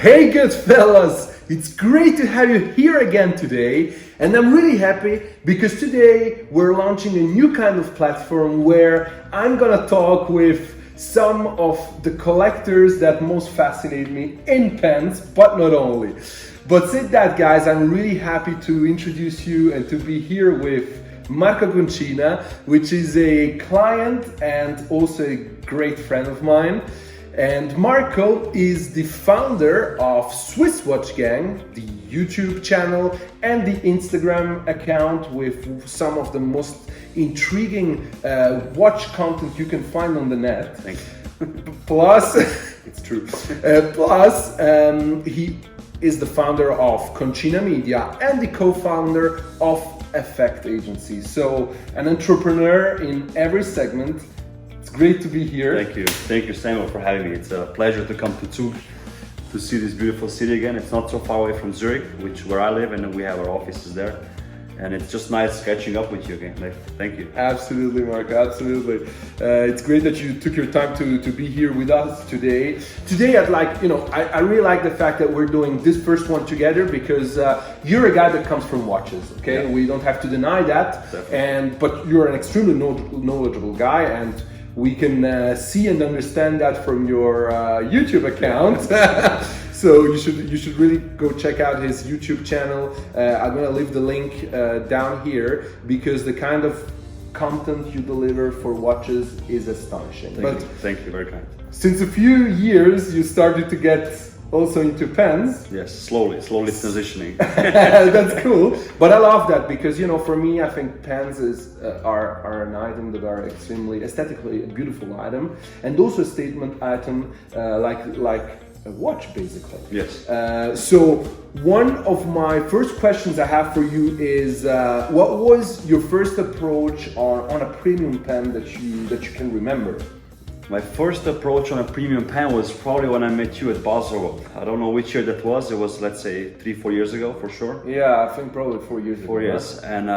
Hey Goodfellas! It's great to have you here again today, and I'm really happy because today we're launching a new kind of platform where I'm gonna talk with some of the collectors that most fascinate me in pens, but not only. But said that, guys, I'm really happy to introduce you and to be here with Marko, which is a client and also a great friend of mine. And Marko is the founder of Swiss Watch Gang, the YouTube channel and the Instagram account with some of the most intriguing watch content you can find on the net. Thank you. Plus, it's true. He is the founder of Koncina Media and the co-founder of Effect Agency. So an entrepreneur in every segment. It's great to be here. Thank you, Samuel, for having me. It's a pleasure to come to Zug to see this beautiful city again. It's not so far away from Zurich, where I live, and we have our offices there. And it's just nice catching up with you again. Thank you. Absolutely, Marko, absolutely. It's great that you took your time to be here with us today. Today, I really like the fact that we're doing this first one together because you're a guy that comes from watches, okay? Yeah. We don't have to deny that. Definitely. But you're an extremely knowledgeable guy, and we can see and understand that from your YouTube account. So you should really go check out his YouTube channel. I'm gonna leave the link down here because the kind of content you deliver for watches is astonishing. Thank you, very kind. Since a few years you started to get also into pens. Yes, slowly transitioning. That's cool. But I love that because, for me, I think pens are an item that are extremely aesthetically a beautiful item, and also a statement item like a watch, basically. Yes. So one of my first questions I have for you is, what was your first approach on a premium pen that you can remember? My first approach on a premium pen was probably when I met you at Basel. I don't know which year that was. It was, let's say, 3-4 years ago, for sure. Yeah, I think probably 4 years ago. 4 years. And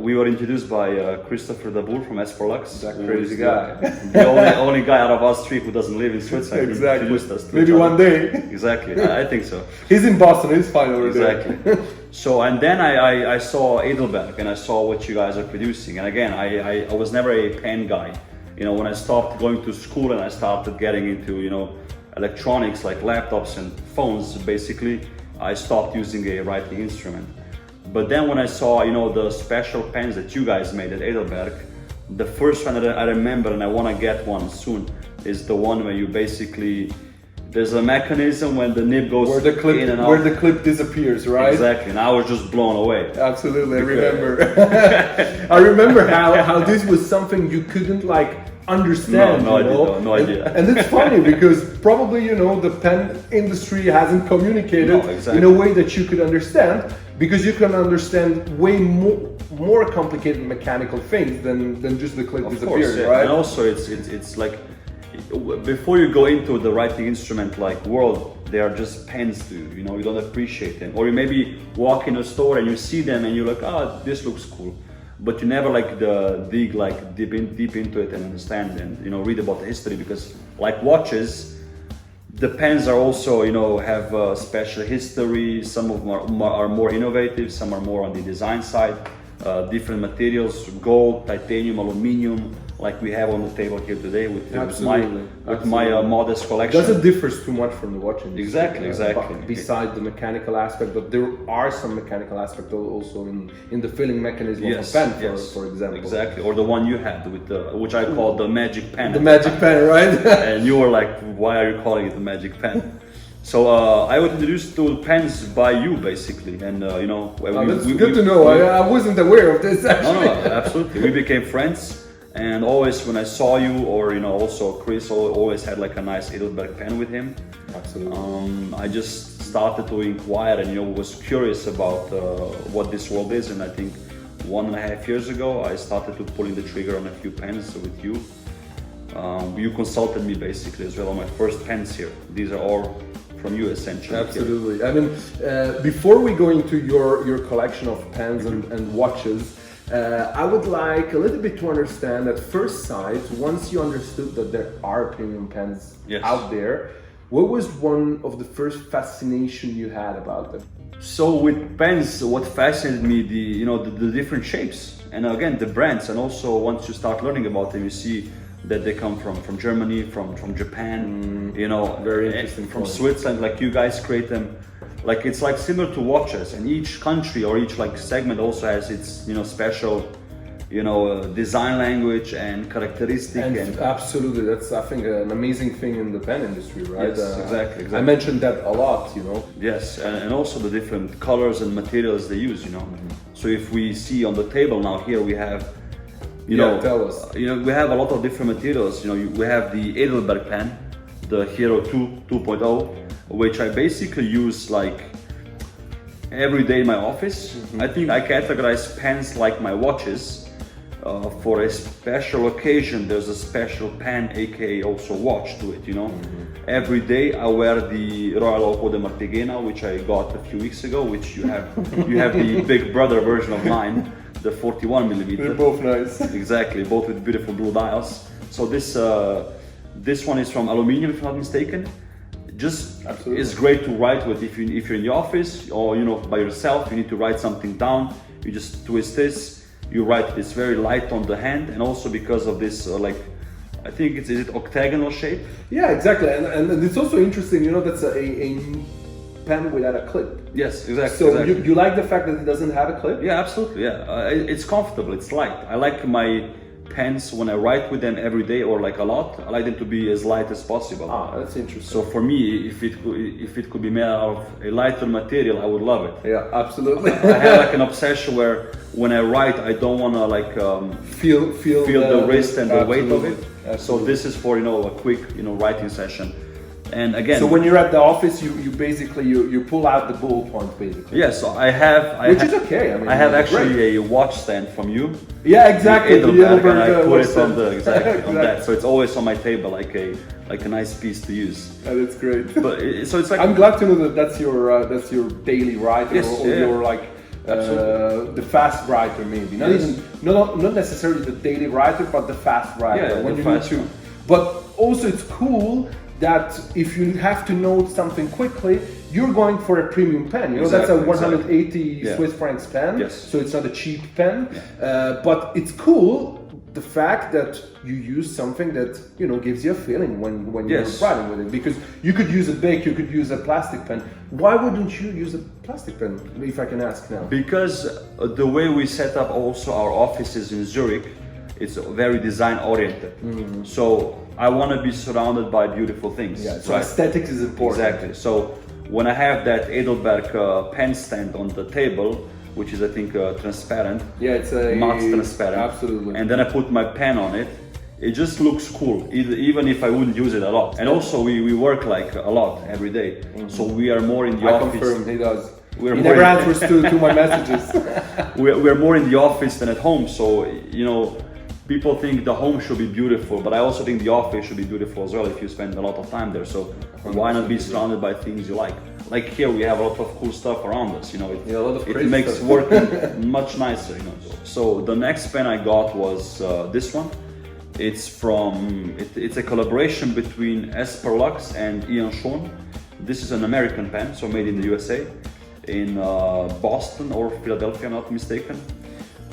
we were introduced by Christopher Daboul from S for Lux. That crazy guy. The only guy out of us three who doesn't live in Switzerland. Exactly. Us maybe one day. Exactly. I think so. He's in Boston. He's fine over exactly. there. So, and then I saw Heidelberg and I saw what you guys are producing. And again, I was never a pen guy. When I stopped going to school and I started getting into, electronics like laptops and phones, basically, I stopped using a writing instrument. But then when I saw, the special pens that you guys made at Heidelberg, the first one that I remember, and I want to get one soon, is the one where you basically, there's a mechanism when the nib goes in and out. Where the clip disappears, right? Exactly, and I was just blown away. Absolutely, I remember. I remember how this was something you couldn't understand. No idea. And it's funny because probably, the pen industry hasn't communicated in a way that you could understand, because you can understand way more complicated mechanical things than just the clip disappears, yeah. right? And also it's like, before you go into the writing instrument world, they are just pens to you. You don't appreciate them. Or you maybe walk in a store and you see them and you're like, oh, this looks cool. But you never dig deep into it and understand and read about the history, because like watches, the pens are also have a special history. Some of them are more innovative, some are more on the design side. Different materials, gold, titanium, aluminum, like we have on the table here today with my modest collection. Doesn't differ too much from the watch industry. Exactly. Besides the mechanical aspect, but there are some mechanical aspects also in the filling mechanism of a pen, for example. Exactly, or the one you had with which I called the magic pen. The magic pen, right? And you were like, why are you calling it the magic pen? So I was introduced to pens by you, basically, and that's good to know. I wasn't aware of this actually. No, absolutely. We became friends, and always when I saw you, or also Chris, always had a nice Heidelberg pen with him. Absolutely. I just started to inquire and was curious about what this world is, and I think 1.5 years ago I started to pulling the trigger on a few pens with you. You consulted me basically as well on my first pens here. These are all from you, essentially. Absolutely. Here. I mean, before we go into your collection of pens and watches, I would like a little bit to understand at first sight, once you understood that there are premium pens out there, What was one of the first fascination you had about them? So with pens, what fascinated me, the different shapes, and again the brands, and also once you start learning about them, you see that they come from Germany, from Japan, very interesting. From Switzerland. Like you guys create them, like it's like similar to watches, and each country or each like segment also has its special design language and characteristic. And absolutely, that's I think an amazing thing in the pen industry, right? Yes, exactly. I mentioned that a lot, Yes, and also the different colors and materials they use, So if we see on the table now here we have, tell us. we have a lot of different materials. We have the Heidelberg pen, the Hero 2.0, which I basically use like every day in my office. I think I categorize pens like my watches. For a special occasion, there's a special pen, aka also watch to it, Every day I wear the Royal Oak Audemars Piguet now, which I got a few weeks ago, which you have the big brother version of mine, the 41mm. They're both nice. Exactly, both with beautiful blue dials. So this one is from aluminium, if I'm not mistaken. Just Absolutely. It's great to write with if you're in the office or by yourself, you need to write something down, you just twist this. You write this very light on the hand, and also because of this, I think is it octagonal shape? Yeah, exactly, and it's also interesting. That's a pen without a clip. Yes, exactly. So exactly. You like the fact that it doesn't have a clip? Yeah, absolutely. Yeah, it's comfortable. It's light. I like my pens when I write with them every day or like a lot. I like them to be as light as possible. Ah, that's interesting. So for me, if it could be made out of a lighter material, I would love it. Yeah, absolutely. I have like an obsession where when I write, I don't want to feel the wrist and the weight of it. Absolutely. So this is for a quick writing session. And again, so when you're at the office, you basically you pull out the ballpoint basically. Yeah, so I have, which is okay. I mean, I have actually a watch stand from you. Yeah, exactly. The Heidelberg, and I put it on the exactly. on that, so it's always on my table, like a nice piece to use. That's great. But so it's like I'm glad to know that that's your daily writer, yes, or your like the fast writer maybe. Not necessarily the daily writer, but the fast writer. Yeah, when the you need fast to. one. But also it's cool that if you have to note something quickly, you're going for a premium pen. That's a 180 Swiss francs pen. Yes. So it's not a cheap pen, but it's cool the fact that you use something that gives you a feeling when you're writing with it. Because you could use a Bic, you could use a plastic pen. Why wouldn't you use a plastic pen, if I can ask now? Because the way we set up also our offices in Zurich, it's very design oriented. So I want to be surrounded by beautiful things. Yeah, so aesthetics is important. Exactly. So when I have that Heidelberg pen stand on the table, which is I think transparent. Yeah, it's a matte transparent. Absolutely. And then I put my pen on it. It just looks cool, even if I wouldn't use it a lot. And also we work like a lot every day. So we are more in the office. I confirm, he does. He never answers to my messages. We're more in the office than at home. So people think the home should be beautiful, but I also think the office should be beautiful as well if you spend a lot of time there. So why not be surrounded by things you like? Like here we have a lot of cool stuff around us, a lot of it makes stuff. working much nicer, So the next pen I got was this one. It's a collaboration between Esperlux and Ian Schoen. This is an American pen, so made in the USA, in Boston or Philadelphia, I'm not mistaken.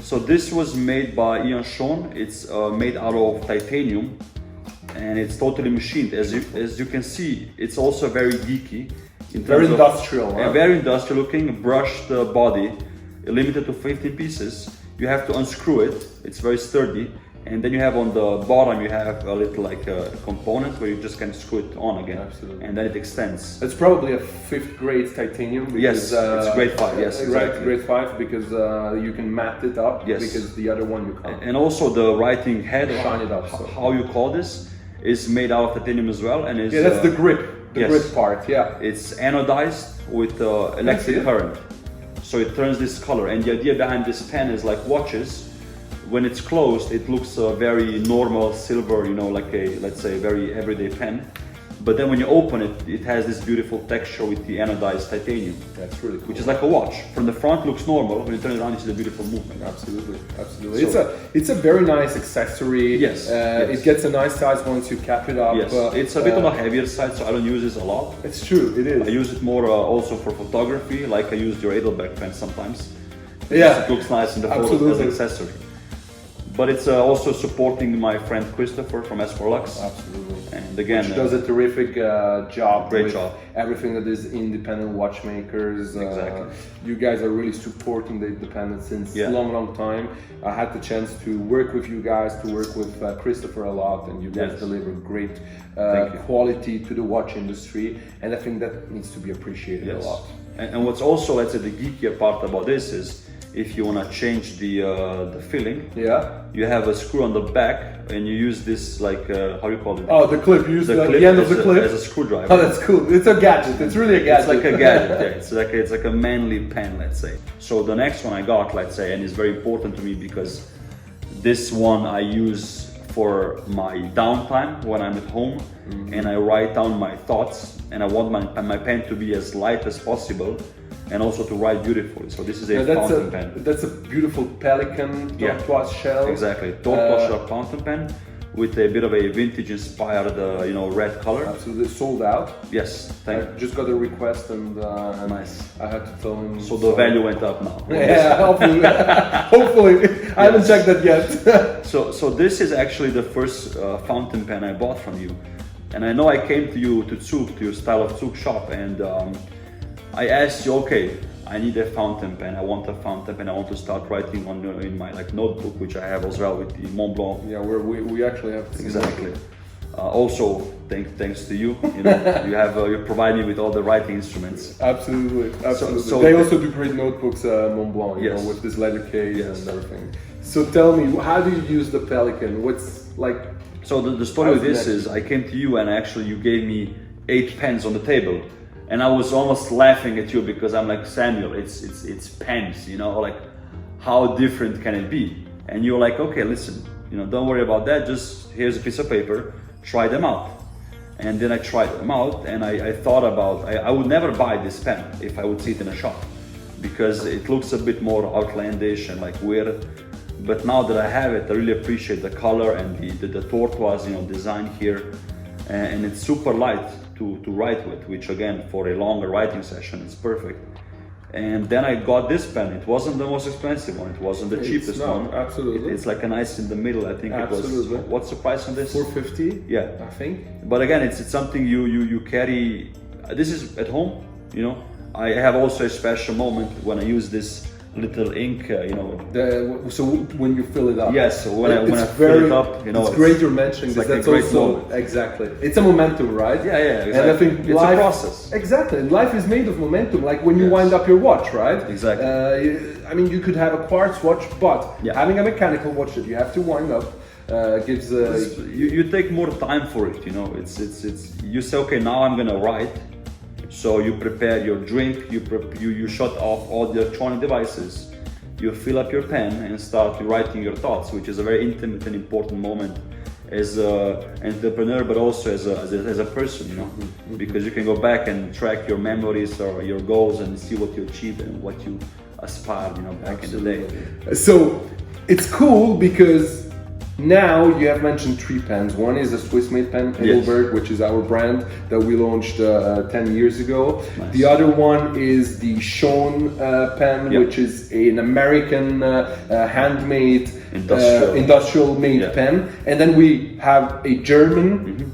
So this was made by Ian Schoen. It's made out of titanium, and it's totally machined. As you can see, it's also very geeky. Very industrial. Very industrial looking, brushed body, limited to 15 pieces. You have to unscrew it. It's very sturdy. And then you have on the bottom, you have a little component where you just can screw it on again. Absolutely. And then it extends. It's probably a 5th grade titanium. Because, yes, it's grade 5, yes. Exactly, grade 5, because you can matte it up, because the other one you can't. And also the writing head, shine it up, how you call this, is made out of titanium as well. And is, that's the grip. The grip part, It's anodized with electric current. So it turns this color. And the idea behind this pen is like watches. When it's closed, it looks very normal silver, like a, let's say, very everyday pen. But then when you open it, it has this beautiful texture with the anodized titanium. That's really cool. Which is like a watch. From the front looks normal, when you turn it around you see the beautiful movement. Absolutely, absolutely. So, it's a very nice accessory. Yes, It gets a nice size once you cap it up. Yes, it's a bit on the heavier side, so I don't use this a lot. It's true, it is. I use it more also for photography, like I use your Heidelberg pen sometimes. Yeah, It looks nice in the photos as an accessory. But it's also supporting my friend Christopher from S4Lux. Absolutely. And again, which does a terrific job. Great with job. Everything that is independent watchmakers. Exactly. You guys are really supporting the independent since a long time. I had the chance to work with you guys, to work with Christopher a lot, and you guys deliver great quality to the watch industry, and I think that needs to be appreciated a lot. And what's also, let's say, the geekier part about this is, if you want to change the filling, you have a screw on the back, and you use this like how you call it? Oh, the clip. You use the end of the clip as a screwdriver. Oh, that's cool. It's a gadget. It's really a gadget. It's like a gadget. It's like a manly pen, let's say. So the next one I got, let's say, and it's very important to me because this one I use for my downtime when I'm at home, and I write down my thoughts, and I want my pen to be as light as possible, and also to write beautifully. So this is a fountain pen. That's a beautiful Pelican tortoise shell. Exactly, tortoise shell fountain pen with a bit of a vintage inspired, red color. Absolutely, sold out. Yes, I just got a request and nice. I had to tell him. So the value went up now. Yeah, hopefully. Hopefully. I haven't checked that yet. So this is actually the first fountain pen I bought from you. And I know I came to you, to Zug, to your Style of Zug shop, and I asked you, okay, I need a fountain pen. I want a fountain pen. I want to start writing on in my notebook, which I have as well with the Montblanc. Yeah, we actually have exactly. Also, thanks to you, you provide me with all the writing instruments. Absolutely. So they also do great notebooks, Montblanc, with this leather case and everything. So tell me, how do you use the Pelican? What's like? So the story with this is, I came to you and actually you gave me 8 pens on the table. And I was almost laughing at you because I'm like, Samuel, it's pens, like how different can it be? And you're like, okay, listen, don't worry about that. Just here's a piece of paper, try them out. And then I tried them out, and I thought about, I would never buy this pen if I would see it in a shop because it looks a bit more outlandish and like weird. But now that I have it, I really appreciate the color and the tortoise, design here, and it's super light to write with, which again, for a longer writing session, is perfect. And then I got this pen. It wasn't the most expensive one. It wasn't the cheapest one. Absolutely. It's like a nice in the middle. I think it was. What's the price on this? $450. Yeah, I think. But again, it's something you carry. This is at home. I have also a special moment when I use this little ink, So when you fill it up. Yes, so when I fill it up, it's great you're mentioning this. Like that's a great also moment. Exactly. It's a momentum, right? Yeah, exactly. And I think it's a process. Exactly. And life is made of momentum. Like when you wind up your watch, right? Exactly. I mean, you could have a quartz watch, but having a mechanical watch that you have to wind up gives. You take more time for it. It's you say, okay, now I'm gonna write. So you prepare your drink, you shut off all the electronic devices, you fill up your pen and start writing your thoughts, which is a very intimate and important moment as an entrepreneur, but also as a person, because you can go back and track your memories or your goals and see what you achieved and what you aspired, back in the day. So it's cool because now you have mentioned 3 pens. One is a Swiss-made pen, Heidelberg, which is our brand that we launched 10 years ago. Nice. The other one is the Sean pen, which is an American handmade, industrial-made pen. And then we have a German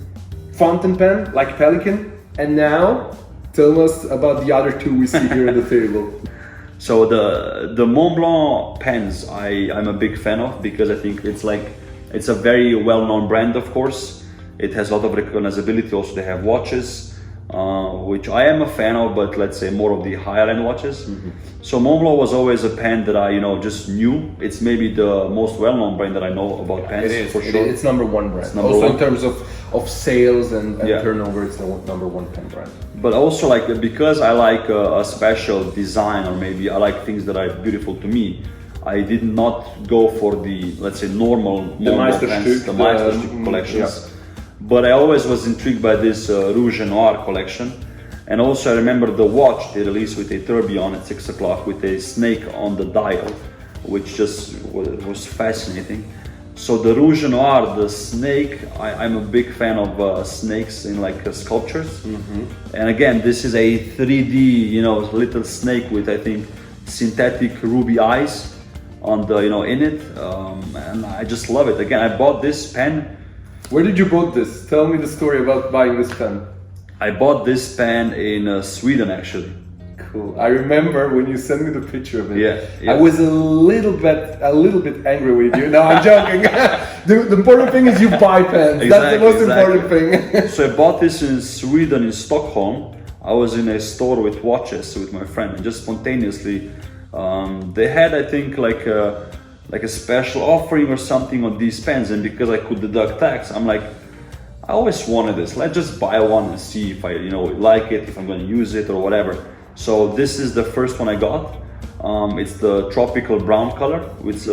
fountain pen, like Pelican. And now, tell us about the other 2 we see here on the table. So the Montblanc pens, I'm a big fan of because I think it's a very well-known brand, of course. It has a lot of recognizability. Also, they have watches, which I am a fan of, but let's say more of the higher-end watches. So Montblanc was always a pen that I, just knew. It's maybe the most well-known brand that I know about pens. It is, for sure. It's number 1 brand. In terms of sales and turnover, it's the number 1 pen brand. But also because I like a special design, or maybe I like things that are beautiful to me, I did not go for the, let's say, normal Montblanc pens, the Meisterstück collections, but I always was intrigued by this Rouge and Noir collection. And also I remember the watch they released with a tourbillon at 6 o'clock with a snake on the dial, which just was fascinating. So the Rouge and Noir, the snake, I'm a big fan of snakes in like sculptures. And again, this is a 3D, you know, little snake with, I think, synthetic ruby eyes on the, you know, in it. And I just love it. Again, I bought this pen. Where did you bought this? Tell me the story about buying this pen. I bought this pen in Sweden, actually. Cool. I remember when you sent me the picture of it. Yeah. I was a little bit angry with you. No, I'm joking. the important thing is you buy pens. That's the most important thing. So I bought this in Sweden, in Stockholm. I was in a store with watches with my friend, and just spontaneously, they had, I think, like a special offering or something on these pens, and because I could deduct tax, I'm like, I always wanted this. Let's just buy one and see if I, you know, like it, if I'm going to use it or whatever. So this is the first one I got. It's the tropical brown color, which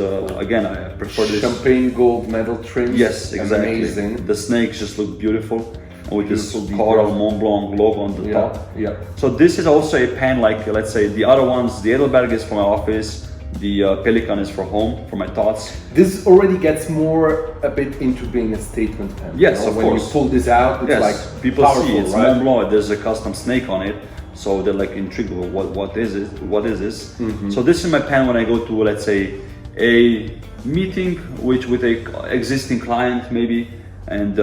again, I prefer this. Champagne gold metal trim. Yes, exactly. Amazing. The snakes just look beautiful. With this coral Montblanc logo on the top. Yeah. So this is also a pen like, let's say, the other ones, the Edelberg is for my office, the Pelican is for home, for my thoughts. This already gets more a bit into being a statement pen. Yes, you know? of when course. When you pull this out, it's like people powerful, see it's right? Montblanc. There's a custom snake on it, so they're like intrigued. What is it? What is this? So this is my pen when I go to, let's say, a meeting with a existing client maybe, and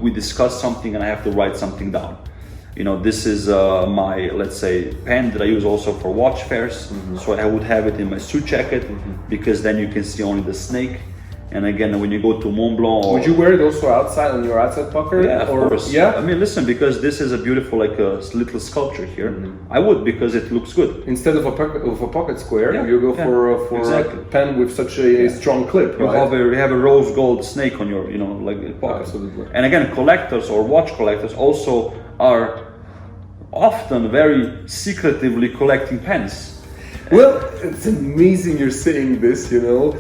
we discuss something and I have to write something down. You know, this is my, let's say, pen that I use also for watch fairs. So I would have it in my suit jacket because then you can see only the snake. And again, when you go to Montblanc, would you wear it also outside on your outside pocket? Yeah, of course. Yeah. I mean, listen, because this is a beautiful, like a little sculpture here. I would, because it looks good. Instead of a pocket square, you go for exactly. a pen with such a strong clip, You right? have a rose gold snake on your, you know, like pocket. Absolutely. And again, collectors or watch collectors also are often very secretively collecting pens. Well, it's amazing you're saying this, you know.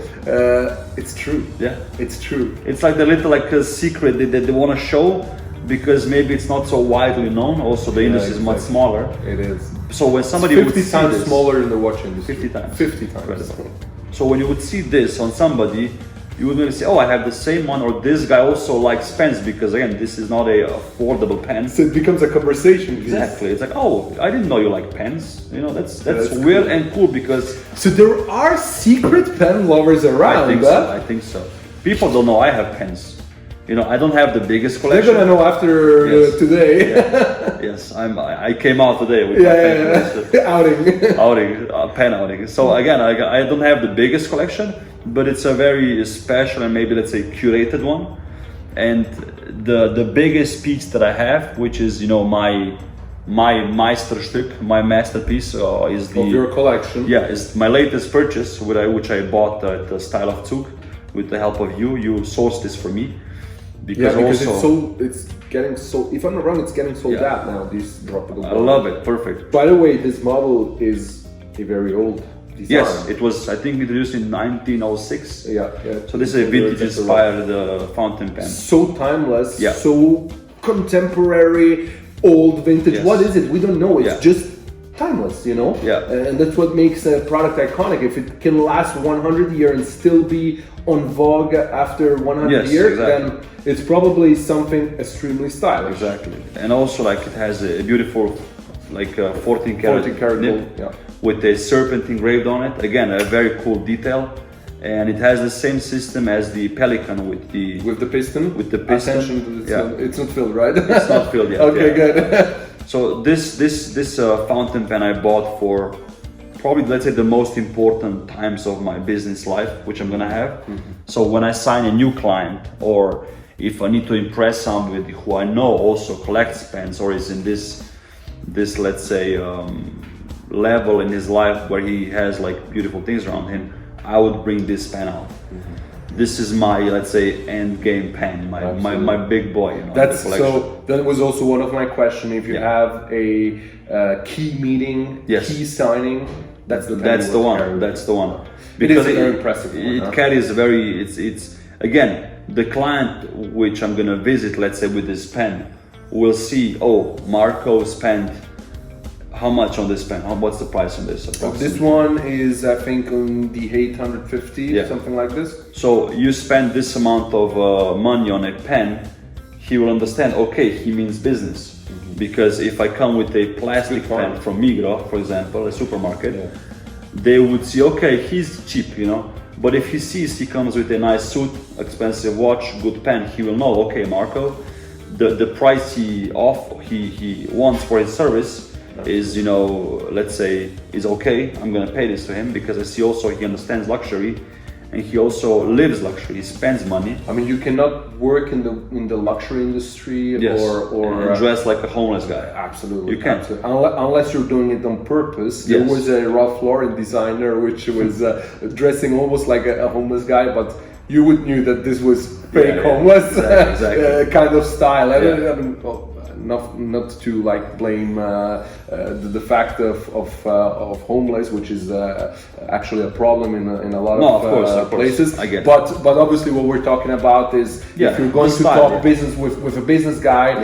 It's true. Yeah. It's true. It's like the little a secret that they want to show because maybe it's not so widely known. Also, the industry is much smaller. It is. So when somebody It's would 50 see times this, smaller in the watch industry. 50 times. 50 times. Incredible. So when you would see this on somebody, you would really say, oh, I have the same one, or this guy also likes pens, because again, this is not a affordable pen. So it becomes a conversation. Exactly. It's like, oh, I didn't know you like pens. You know, that's weird cool. and cool because So there are secret pen lovers around. I think so. People don't know I have pens. You know, I don't have the biggest They're collection. gonna know after today. Yes, I came out today with my pen collection. Outing. Pen outing. So again, I don't have the biggest collection, but it's a very special and maybe let's say curated one. And the biggest piece that I have, which is, you know, my Meisterstück, my masterpiece, is the Of your collection. Yeah, it's my latest purchase, which I bought at the Style of Zug with the help of you. You sourced this for me. Because it's getting so, if I'm not wrong, it's getting sold out now, this droppable. I love it, perfect. By the way, this model is a very old design. Yes, it was, I think, introduced in 1906. Yeah. So this is a vintage inspired fountain pen. So timeless, Yeah. so contemporary, old vintage. Yes. What is it? We don't know. It's Yeah. just timeless, you know? Yeah. And that's what makes a product iconic. If it can last 100 years and still be on vogue after 100 Yes, years, exactly. then it's probably something extremely stylish. Exactly. And also, like, it has a beautiful, like, 14 karat nib gold, yeah. with a serpent engraved on it. Again, a very cool detail. And it has the same system as the Pelican with the piston. With the piston. Attention to it's not filled, right? It's not filled yet. Okay, yeah. good. So this fountain pen I bought for probably, let's say, the most important times of my business life, which I'm gonna have. So when I sign a new client, or if I need to impress somebody who I know also collects pens or is in this let's say level in his life where he has like beautiful things around him, I would bring this pen out. This is my, let's say, end game pen, my big boy. You know, That's so. That was also one of my questions. If you Yeah. have a key meeting, Yes. key signing, that's the pen That's you the would one. carry. That's the one. It is a very impressive one, It huh? carries very. It's again. the client which I'm gonna visit, let's say with this pen, will see, oh, Marko spent how much on this pen? What's the price on this? This one is, I think, on the 850, Yeah. something like this. So you spend this amount of money on a pen, he will understand, okay, he means business. Because if I come with a plastic pen from Migros, for example, a supermarket, they would see, okay, he's cheap, you know. But if he sees he comes with a nice suit, expensive watch, good pen, he will know, okay, Marko, the price he wants for his service is, you know, let's say, is okay. I'm gonna pay this to him because I see also he understands luxury, and he also lives luxury. He spends money. I mean, you cannot work in the luxury industry or and dress like a homeless guy. Absolutely, you can't. Absolutely. Unless you're doing it on purpose. There was a Ralph Lauren designer which was dressing almost like a homeless guy, but you would knew that this was fake homeless exactly. kind of style. I mean, well, not to like blame the fact of homeless, which is actually a problem in a lot of places. I get but obviously what we're talking about is if you're going to talk business with a business guy,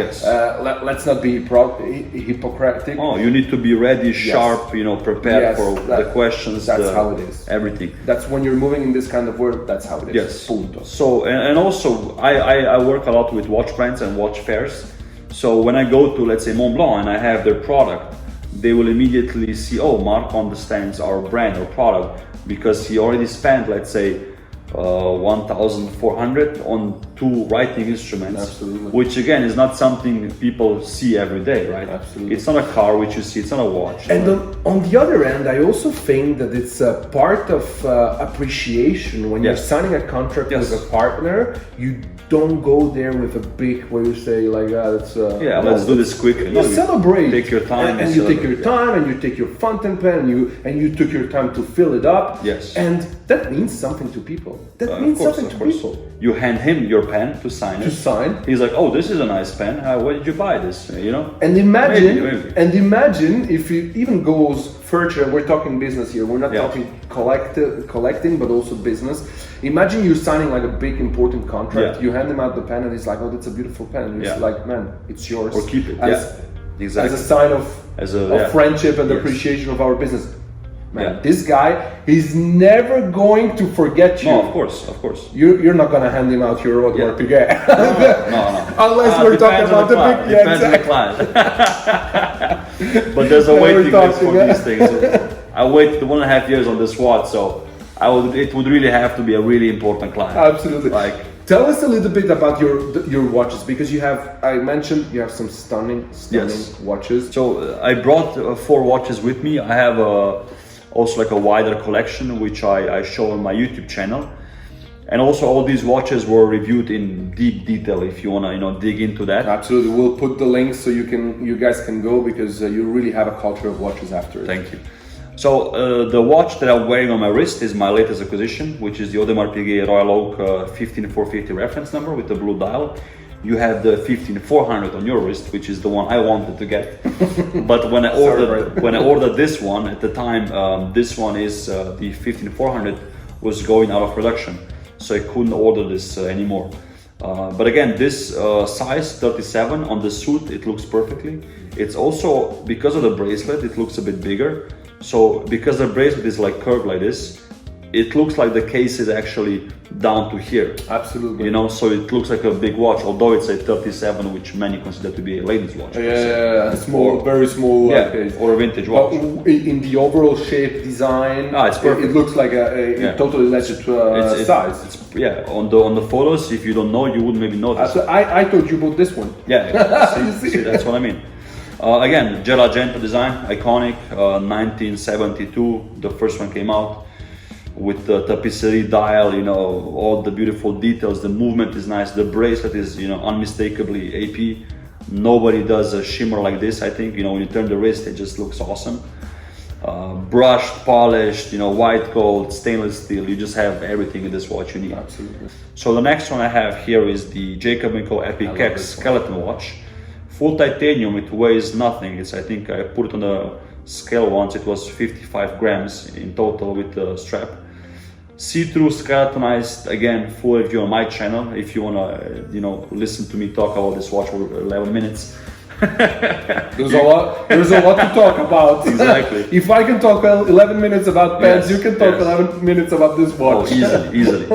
let's not be hypocritic. Oh, you need to be ready, sharp, you know, prepared for the questions. That's how it is. Everything. That's when you're moving in this kind of world. That's how it is. Yes. Punto. So and also I work a lot with watch brands and watch fairs. So when I go to, let's say, Montblanc and I have their product, they will immediately see, oh, Marko understands our brand or product because he already spent, let's say, 1,400 on 2 writing instruments. Absolutely. Which again is not something people see every day, right? Absolutely. It's not a car which you see, it's not a watch. And on the other end, I also think that it's a part of appreciation when you're signing a contract with a partner. You don't go there with a big, where you say like, let's do this quickly. You celebrate. Take your time. And you take your time, and you take your fountain pen, and you took your time to fill it up. Yes. And that means something to people. That means something to people. You hand him your pen to sign it. He's like, oh, this is a nice pen. Where did you buy this? You know. And imagine, maybe. And imagine if it even goes further. We're talking business here. We're not talking collecting, but also business. Imagine you're signing like a big important contract. You hand him out the pen, and he's like, oh, that's a beautiful pen. And he's like, man, it's yours. Or keep it. As a sign of friendship and appreciation of our business. Man, this guy, he's never going to forget you. No, of course. You're not going to hand him out your Audemars Piguet. No. Unless we're talking about the big... Depends on the client. But there's a waiting list for these things. I waited 1.5 years on this watch, so it would really have to be a really important client. Absolutely. Tell us a little bit about your watches, because I mentioned you have some stunning watches. So I brought 4 watches with me. I have also like a wider collection, which I show on my YouTube channel. And also all these watches were reviewed in deep detail if you want to dig into that. Absolutely. We'll put the links so you guys can go, because you really have a culture of watches after it. Thank you. So the watch that I'm wearing on my wrist is my latest acquisition, which is the Audemars Piguet Royal Oak 15450 reference number with the blue dial. You have the 15400 on your wrist, which is the one I wanted to get. But when I ordered this one at the time, this one is the 15400 was going out of production, so I couldn't order this anymore. But again, this size 37 on the suit, it looks perfectly. It's also, because of the bracelet, it looks a bit bigger. So because the bracelet is like curved like this, it looks like the case is actually down to here. Absolutely. You know, so it looks like a big watch, although it's a 37, which many consider to be a ladies' watch. Small, very small case. Or a vintage watch. In the overall shape, design, it's perfect. It looks like a totally legit size. On the photos, if you don't know, you wouldn't maybe notice. I thought you bought this one. See, that's what I mean. Again, Gel Argento design, iconic, 1972, the first one came out. With the tapisserie dial, you know, all the beautiful details, the movement is nice, the bracelet is, you know, unmistakably AP. Nobody does a shimmer like this, I think. You know, when you turn the wrist, it just looks awesome. Brushed, polished, you know, white gold, stainless steel, you just have everything in this watch you need. Absolutely. So the next one I have here is the Jacob & Co. Epic X skeleton watch. Full titanium, it weighs nothing. I think I put it on a scale once, it was 55 grams in total with the strap. see-through skeletonized, again, full review on my channel. If you wanna, listen to me talk about this watch for 11 minutes. There's a lot to talk about. Exactly. If I can talk 11 minutes about pens, Yes, you can talk yes. 11 minutes about this watch. Oh, easily.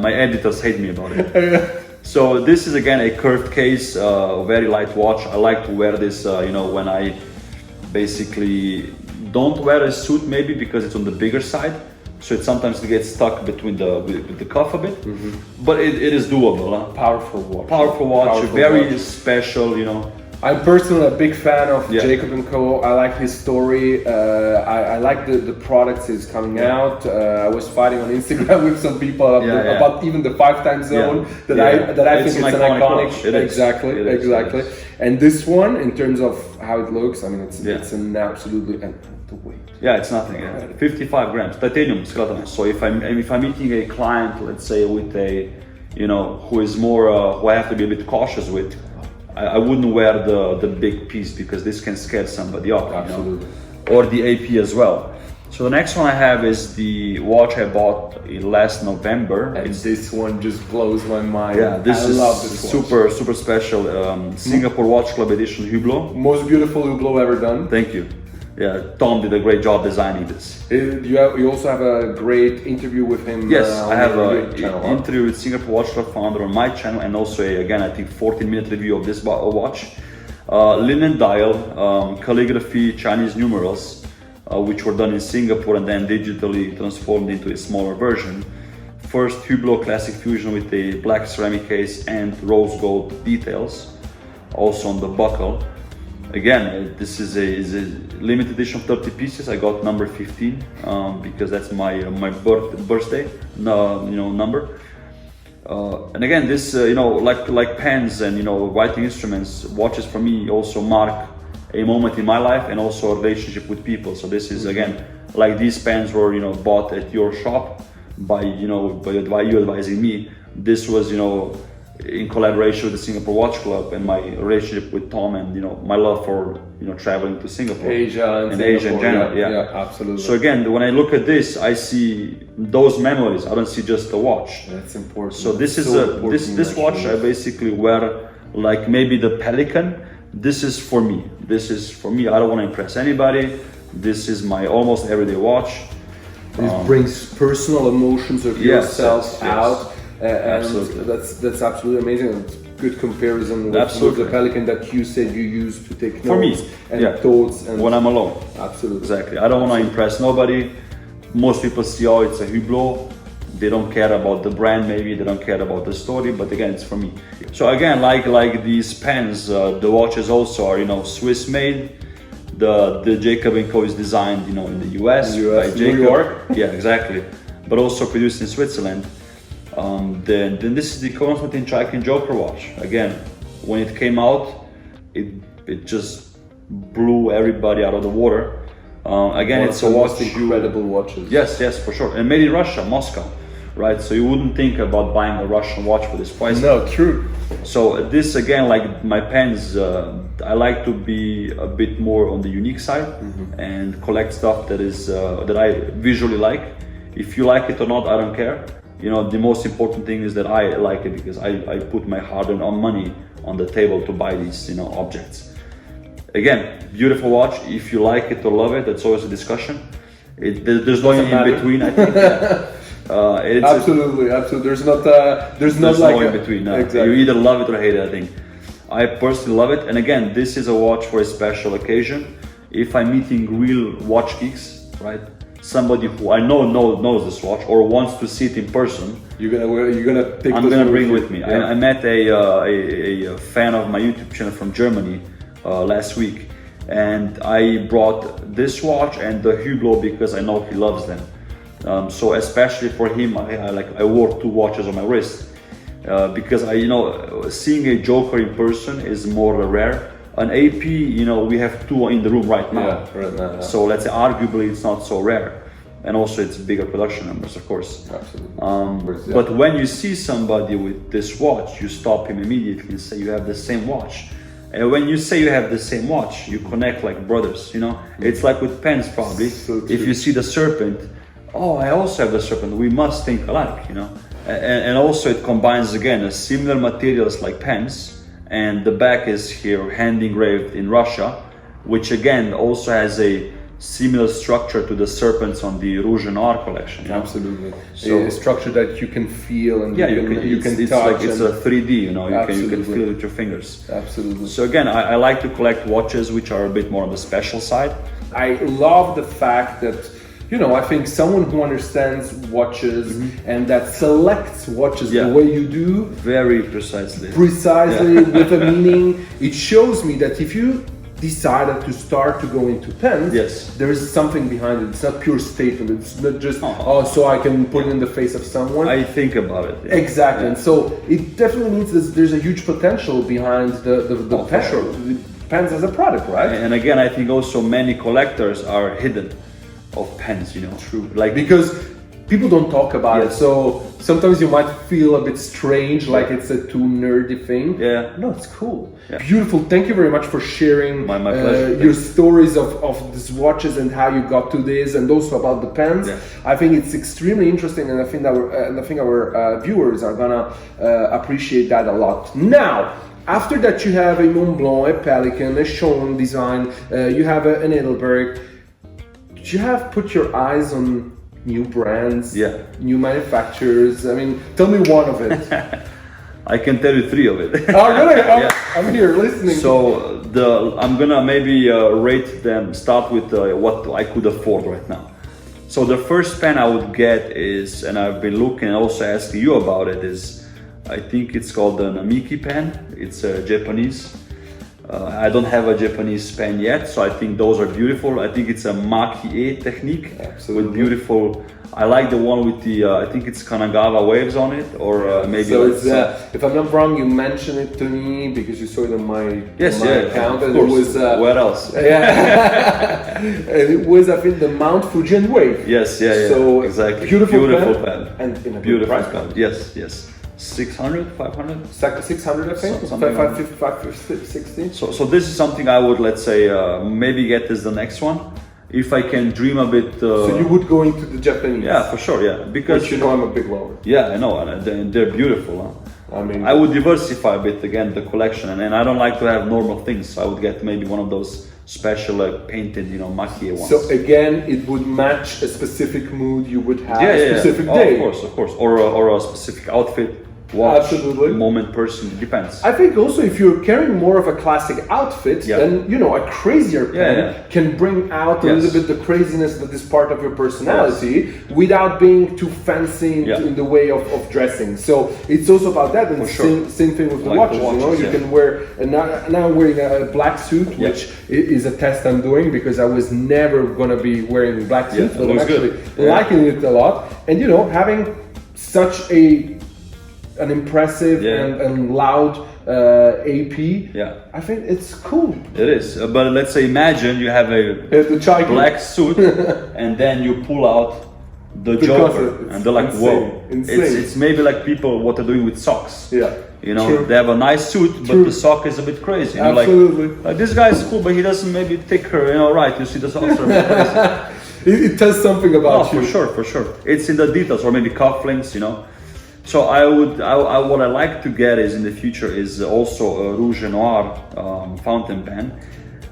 My editors hate me about it. So this is again a curved case, very light watch. I like to wear this, when I basically don't wear a suit, maybe because it's on the bigger side. So it sometimes gets stuck between with the cuff a bit, but it is doable. Huh? Powerful watch. Powerful very special, I'm personally a big fan of Yeah. Jacob & Co. I like his story. I like the products he's coming out. I was fighting on Instagram with some people about even the 5 time zone that I think it's an iconic. It is. Exactly. It is. And this one, in terms of how it looks, I mean, it's an absolutely and the weight. Yeah, it's nothing. 55 grams titanium skeleton. So if I'm meeting a client, let's say with a, who is more who I have to be a bit cautious with, I wouldn't wear the big piece because this can scare somebody up. Absolutely. Or the AP as well. So the next one I have is the watch I bought last November. And this one just blows my mind. Yeah, I love this watch. super special Singapore Watch Club edition Hublot. Most beautiful Hublot ever done. Thank you. Yeah, Tom did a great job designing this. You also have a great interview with him. Yes, I have an an interview with Singapore Watch Club founder on my channel, and also again I think 14-minute review of this watch. Linen dial, calligraphy, Chinese numerals, which were done in Singapore and then digitally transformed into a smaller version. First Hublot Classic Fusion with a black ceramic case and rose gold details, also on the buckle. Again, this is a limited edition of 30 pieces. I got number 15 because that's my birthday number. And again, this like pens and writing instruments, watches for me also mark a moment in my life and also a relationship with people. So this is again like these pens were bought at your shop by you advising me. This was in collaboration with the Singapore Watch Club and my relationship with Tom and my love for traveling to Singapore, Asia and Asia in general. Yeah, absolutely. So again, when I look at this, I see those memories. I don't see just the watch. That's important. So this is this watch I basically wear like maybe the Pelican. This is for me. I don't want to impress anybody. This is my almost everyday watch. This brings personal emotions of yourself out. And absolutely. that's absolutely amazing. It's good comparison with the Pelican that you said you use to take notes for me and thoughts and when I'm alone. Absolutely. Exactly. I don't want to impress nobody. Most people see, oh, it's a Hublot. They don't care about the brand, maybe they don't care about the story, but again, it's for me. So again, like these pens, the watches also are Swiss made. The Jacob & Co is designed in the US by Jacob. New York. Yeah, exactly. But also produced in Switzerland. Then this is the Constantine Chaikin Joker watch. Again, when it came out, it just blew everybody out of the water. Again, it's a watch. Incredible watches. Yes, for sure. And made in Russia, Moscow, right? So you wouldn't think about buying a Russian watch for this price. No, true. So this again, like my pens, I like to be a bit more on the unique side and collect stuff that is that I visually like. If you like it or not, I don't care. The most important thing is that I like it because I put my hard-earned money on the table to buy these, objects. Again, beautiful watch. If you like it or love it, that's always a discussion. There's no in between, I think. Absolutely. There's not no in between. No. Exactly. You either love it or hate it, I think. I personally love it. And again, this is a watch for a special occasion. If I'm meeting real watch geeks, right? Somebody who I know knows this watch or wants to see it in person, I'm gonna bring with me. Yeah. I met a fan of my YouTube channel from Germany last week, and I brought this watch and the Hublot because I know he loves them. So especially for him, I wore 2 watches on my wrist because seeing a Joker in person is more rare. An AP, we have 2 in the room right now. Yeah, right now. Yeah. So let's say arguably it's not so rare. And also it's bigger production numbers, of course. Absolutely. But when you see somebody with this watch, you stop him immediately and say you have the same watch. And when you say you have the same watch, you connect like brothers, It's like with pens probably. So if you see the serpent, oh, I also have the serpent. We must think alike, and also it combines again a similar materials like pens, and the back is here hand engraved in Russia, which again also has a similar structure to the serpents on the Rouge and Noir collection. Absolutely. So a structure that you can feel and yeah, you can it's touch. like it's a 3D, you can Absolutely. feel it with your fingers. Absolutely. So again, I like to collect watches which are a bit more on the special side. I love the fact that, I think someone who understands watches and that selects watches the way you do, very precisely with a meaning, it shows me that if you decided to start to go into pens, there is something behind it. It's not pure statement. It's not just so I can put it in the face of someone. I think about it. Yeah. Exactly. Yeah. And so it definitely means that there's a huge potential behind the pen. For sure. Pens as a product, right? And again, I think also many collectors are hidden of pens. True. Because people don't talk about it, so sometimes you might feel a bit strange, like it's a too nerdy thing. Yeah. No, it's cool. Yeah. Beautiful. Thank you very much for sharing my pleasure. Your stories of these watches and how you got to this, and also about the pens. Yeah. I think it's extremely interesting, and I think our viewers are gonna appreciate that a lot. Now, after that, you have a Montblanc, a Pelican, a Schoen design. You have an Heidelberg. Did you have put your eyes on new brands, new manufacturers? I mean, tell me one of it. I can tell you 3 of it. Oh, really? I'm here listening. So I'm gonna maybe rate them. Start with what I could afford right now. So the first pen I would get is, and I've been looking and also asking you about it, is I think it's called an Amiki pen. It's Japanese. I don't have a Japanese pen yet, so I think those are beautiful. I think it's a Maki-e technique. Absolutely. With beautiful. I like the one with the I think it's Kanagawa waves on it, or maybe. So it's if I'm not wrong, you mentioned it to me because you saw it on my account, and course. it was where else? Yeah, and it was I think the Mount Fujian wave. Yes, So exactly. Beautiful pen. and in a beautiful price pen. Yes. 600, 500? 600, I think. Something 550, 60. So this is something I would, let's say, maybe get as the next one. If I can dream a bit. So you would go into the Japanese? Yeah, for sure, yeah. Because which I'm a big lover. Yeah, I know, and they're beautiful. Huh? I mean, I would diversify a bit again the collection, and I don't like to have normal things. So I would get maybe one of those special painted, Maki ones. So again, it would match a specific mood you would have, a specific day. Of course, or a specific outfit. Watch, absolutely. Moment, person, depends. I think also if you're carrying more of a classic outfit, then a crazier pen can bring out a little bit the craziness that is part of your personality without being too fancy in the way of dressing. So it's also about that, and same thing with the watches. You can wear. Now I'm wearing a black suit, which is a test I'm doing because I was never gonna be wearing black suit, but I'm actually liking it a lot. And having such an impressive and loud AP. Yeah, I think it's cool. It is, but let's say imagine you have a black suit and then you pull out the Joker, and they're like, whoa! It's maybe like people what they're doing with socks. Yeah, they have a nice suit, but the sock is a bit crazy. Absolutely, like this guy is cool, but he doesn't maybe thicker. Right? You see the socks are a bit crazy. It tells something about you. For sure. It's in the details, or maybe cufflinks. So what I like to get is in the future is also a Rouge and Noir fountain pen.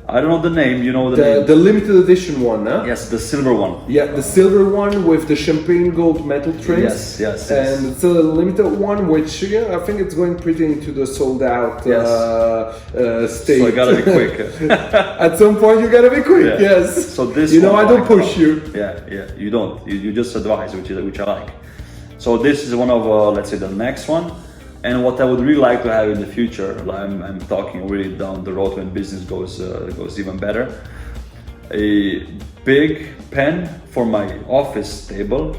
I don't know the name. The limited edition one, huh? Yes, the silver one. Yeah, the silver one with the champagne gold metal trims. Yes. And it's a limited one, which I think it's going pretty into the sold out state. So I gotta be quick. At some point, you gotta be quick. Yes. So this. I don't push you. Yeah. You don't. You just advise, which I like. So this is one of, let's say, the next one. And what I would really like to have in the future, I'm talking really down the road when business goes even better, a big pen for my office table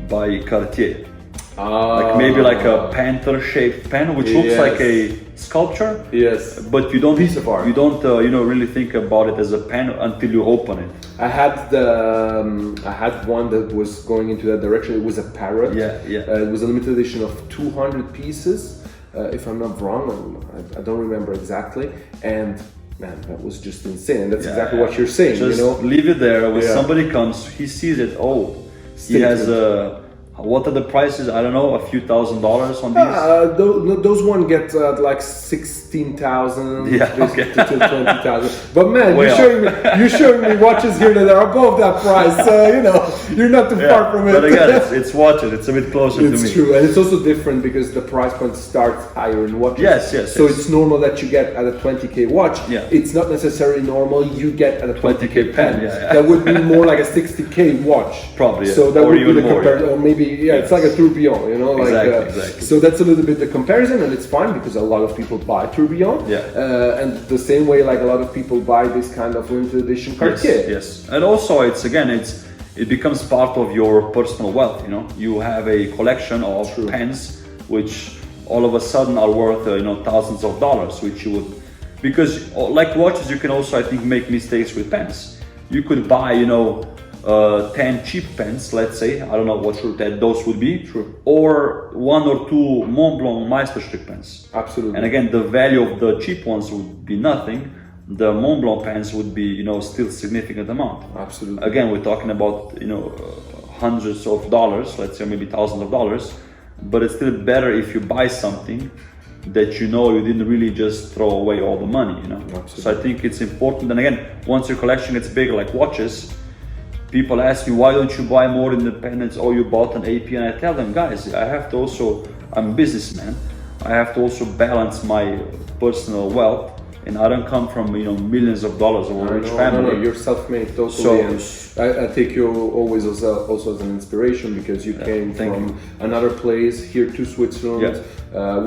by Cartier. Like maybe like a panther-shaped pen, which looks like a sculpture. Yes. But you don't piece of art. You don't really think about it as a pen until you open it. I had one that was going into that direction. It was a parrot. It was a limited edition of 200 pieces, if I'm not wrong. I don't remember exactly. And man, that was just insane. And that's exactly what you're saying. Just leave it there. When somebody comes, he sees it. Oh, He has what are the prices? I don't know, a few $1,000s on these. Those one get like 16,000 Yeah, okay. to 20,000. But man, Way you're showing me watches here that are above that price. So you know you're not too far from it. But again, it's watches. It's a bit closer to me. It's true, and it's also different because the price point starts higher in watches. Yes. So it's normal that you get at a 20K watch. Yeah. It's not necessarily normal you get at a 20K pen. Yeah. That would be more like a 60K watch. Probably. Yeah. So that or would be even the more. comparison, or maybe it's like a tourbillon, you know, like Exactly. So that's a little bit the comparison, and it's fine because a lot of people buy tourbillon. Yeah. And the same way, like a lot of people buy this kind of limited edition Cartier. Yes. And also, it becomes part of your personal wealth. You know, you have a collection of pens which all of a sudden are worth thousands of dollars, which you would, because like watches, you can also, I think, make mistakes with pens. You could buy 10 cheap pens, let's say, I don't know what those would be, or 1 or 2 Montblanc Meisterstück pens. Absolutely. And again, the value of the cheap ones would be nothing. The Montblanc pens would be, still significant amount. Absolutely. Again, we're talking about, hundreds of dollars, let's say maybe thousands of dollars, but it's still better if you buy something that you didn't really just throw away all the money, Absolutely. So I think it's important. And again, once your collection gets bigger, like watches, people ask me, why don't you buy more independents, or you bought an AP? And I tell them, guys, I'm a businessman. I have to also balance my personal wealth, and I don't come from millions of dollars or a rich family. No, you're self-made totally. I take you always also as an inspiration, because you came from another place here to Switzerland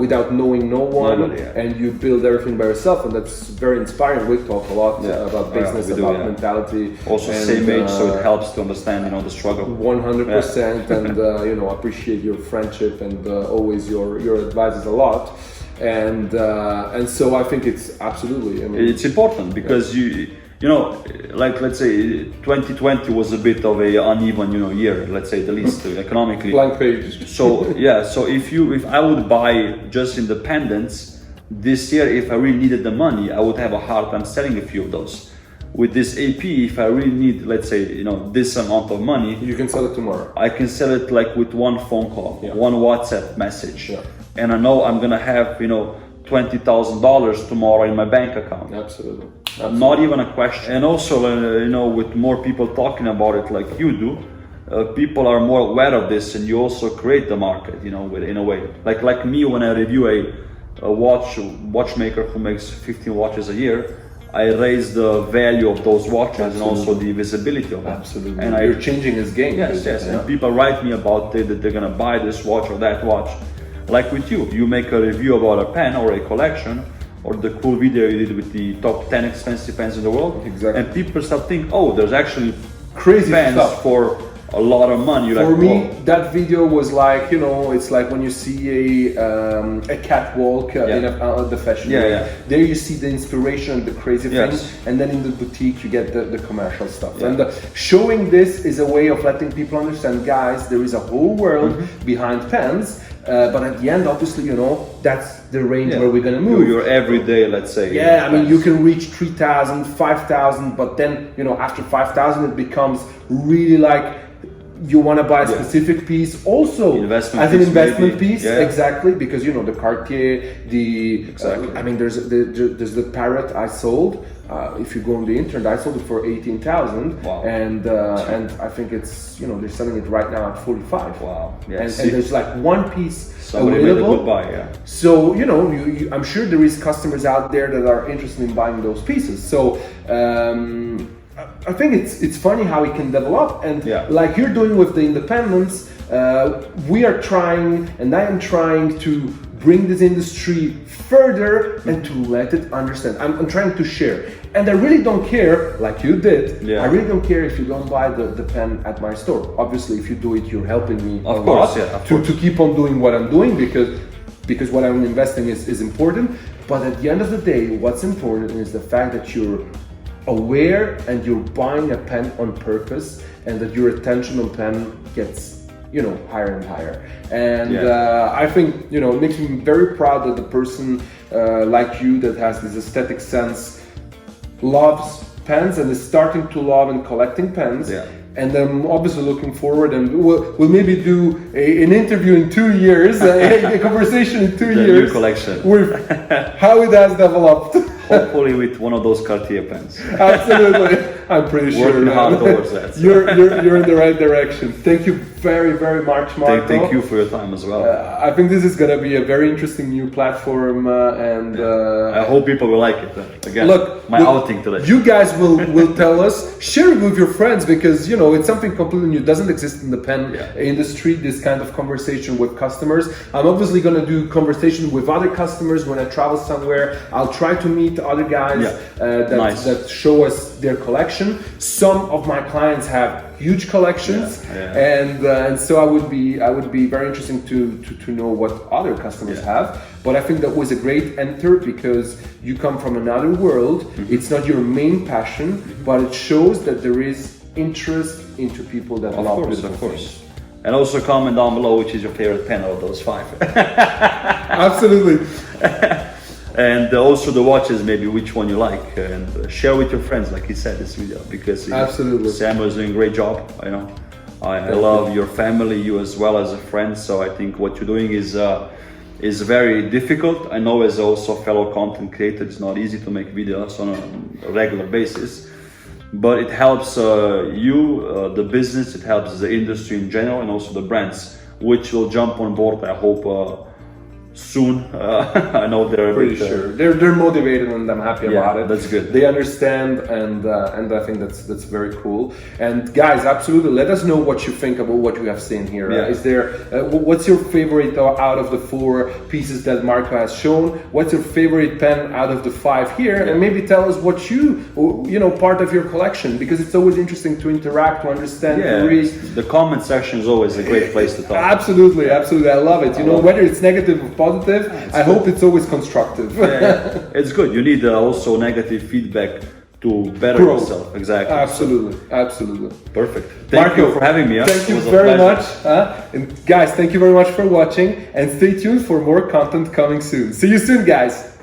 without knowing no one, and you build everything by yourself, and that's very inspiring. We talk a lot about business, about mentality. Also, same age, so it helps to understand the struggle. 100%, and appreciate your friendship and always your advices a lot. And so I think it's absolutely. It's important because like let's say 2020 was a bit of a uneven year, let's say the least economically. Blank page. So so if I would buy just independents this year, if I really needed the money, I would have a hard time selling a few of those. With this AP, if I really need, let's say, this amount of money, you can sell it tomorrow. I can sell it like with one phone call, one WhatsApp message, and I know I'm gonna have $20,000 tomorrow in my bank account. Absolutely. Not even a question. And also, with more people talking about it like you do, people are more aware of this, and you also create the market, in a way. Like me, when I review a watchmaker who makes 15 watches a year, I raise the value of those watches and also the visibility of them. Absolutely. And you're changing his game. Yes. And people write me about it, that they're gonna buy this watch or that watch. Like with you make a review about a pen or a collection, or the cool video you did with the top 10 expensive pens in the world. Exactly. And people start thinking, oh, there's actually crazy pens stuff for a lot of money. For me, that video was like, it's like when you see a catwalk in the fashion week. There you see the inspiration and the crazy things, and then in the boutique you get the commercial stuff. And showing this is a way of letting people understand, guys, there is a whole world behind pens. But at the end, obviously, that's the range where we're gonna move. Your everyday, let's say. Yeah, I mean, you can reach 3,000, 5,000, but then, after 5,000, it becomes really like you want to buy a specific piece also as an investment piece. Exactly, because the Cartier, I mean, there's the Parrot I sold. If you go on the internet, I sold it for 18,000, and I think it's they're selling it right now at 45. Wow! And there's like one piece Somebody available. Made a good buy, So I'm sure there is customers out there that are interested in buying those pieces. So I think it's funny how it can develop, and like you're doing with the independents, we are trying, and I am trying to bring this industry further and to let it understand. I'm trying to share, and I really don't care, like you did. I really don't care if you don't buy the pen at my store. Obviously, if you do it, you're helping me of course, to keep on doing what I'm doing, because what I'm investing is important. But at the end of the day, what's important is the fact that you're aware and you're buying a pen on purpose, and that your attention on pen gets higher and higher. And I think it makes me very proud that the person like you that has this aesthetic sense loves pens and is starting to love and collecting pens. and I'm obviously looking forward, and we'll maybe do an interview in 2 years, a conversation in 2 The years. new collection. With how it has developed. Hopefully with one of those Cartier pens. Absolutely, I'm pretty sure. Working hard towards that. You're in the right direction. Thank you very, very much, Marko. Thank you for your time as well. I think this is going to be a very interesting new platform, and I hope people will like it. Again, look, my outing today. You guys will tell us, share it with your friends, because you know it's something completely new. It doesn't exist in the pen industry. This kind of conversation with customers. I'm obviously going to do conversation with other customers when I travel somewhere. I'll try to meet other guys that show us their collection. Some of my clients have huge collections, and so I would be very interesting to know what other customers have. But I think that was a great enter, because you come from another world. It's not your main passion, but it shows that there is interest into people that love beautiful things. And also comment down below which is your favorite pen out of those 5. Absolutely. And also the watches, maybe which one you like, and share with your friends, like he said, this video, because Samuel is doing a great job. You know, I love your family, you as well as a friend. So I think what you're doing is very difficult. I know as also a fellow content creator, it's not easy to make videos on a regular basis, but it helps the business, it helps the industry in general, and also the brands, which will jump on board, I hope, soon. I know they're pretty sure they're motivated, and I'm happy about it. That's good. They understand, and I think that's very cool. And guys, absolutely, let us know what you think about what you have seen here. Is there what's your favorite out of the 4 pieces that Marko has shown? What's your favorite pen out of the 5 here? And maybe tell us what you know, part of your collection, because it's always interesting to interact, to understand, to read. The comment section is always a great place to talk. Absolutely, I love it. You know, whether it's negative or positive, I hope it's always constructive. It's good. You need also negative feedback to better yourself. Exactly. Absolutely. Perfect. Thank you for having me. Thank you very much. And guys, thank you very much for watching, and stay tuned for more content coming soon. See you soon, guys.